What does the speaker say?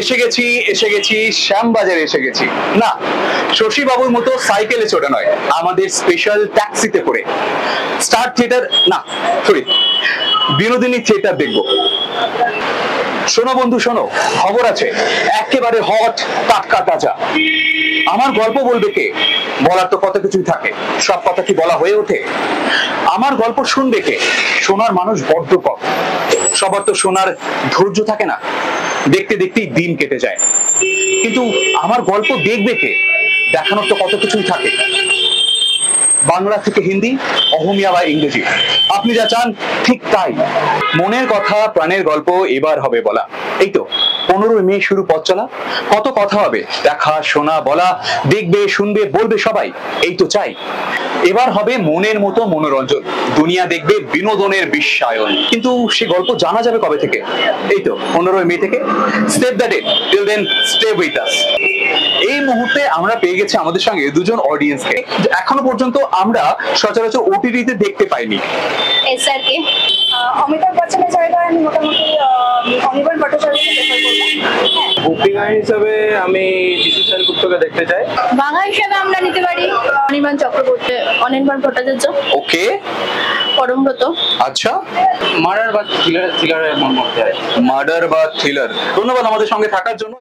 এসে গেছি শ্যামবাজারে এসে গেছি। না, শশী বাবুর মতো সাইকেলে চড়ে নয়, আমাদের স্পেশাল ট্যাক্সিতে করে। স্টার থিয়েটার না, সরি, বিনোদিনী থিয়েটার দেখবো। শোনো বন্ধু শোনো, খবর আছে, একেবারে হট, টাটকা, তাজা। আমার গল্প বলবে কে? বলার তো কত কিছুই থাকে, সব কথা কি বলা হয়ে ওঠে? আমার গল্প শুনবে কে? শোনার মানুষ বড্ড কম। সবার তো শোনার ধৈর্য থাকে না, দেখতে দেখতেই দিন কেটে যায়। কিন্তু আমার গল্প দেখবে কে? দেখানোর তো কত কিছুই থাকে। বাংলা থেকে হিন্দি, অহমিয়া বা ইংরেজি, আপনি যা চান ঠিক তাই। মনের কথা, প্রাণের গল্প এবার হবে বলা। এই তো 15 মে শুরু পথ চলা। কত কথা হবে, দেখা, শোনা, বলা, দেখবে, শুনবে, বলবে সবাই। এই তো চাই। এবার হবে মনের মতো মনোরঞ্জন, দুনিয়া দেখবে বিনোদনের বিশ্বায়ন। কিন্তু সে গল্প জানা যাবে কবে থেকে? এই তো 15 মে থেকে। Step the date, till then stay with us. এই মুহূর্তে আমরা পেয়ে গেছি আমাদের সঙ্গে দুজন অডিয়েন্সকে এখনো পর্যন্ত আমরা সচরাচর ওটিটিতে দেখতে পাইনি। এসআর কে অমিতাভ বচ্চনের জায়গায় আমি মোটামুটি অনির্বাণ ভট্টাচার্যকে প্রেফার করব। হ্যাঁ, ভূপি গান হিসাবে আমি যিশু সেনগুপ্তকে দেখতে চাই। বাংলা হিসেবে আমরা নিতে পারি অনির্বাণ চক্রবর্তী, অনির্বাণ ভট্টাচার্য। ওকে, পরমব্রত। আচ্ছা, মার্ডার বা থ্রিলারের মধ্যে আছে। মার্ডার বা থ্রিলার। ধন্যবাদ আমাদের সঙ্গে থাকার জন্য।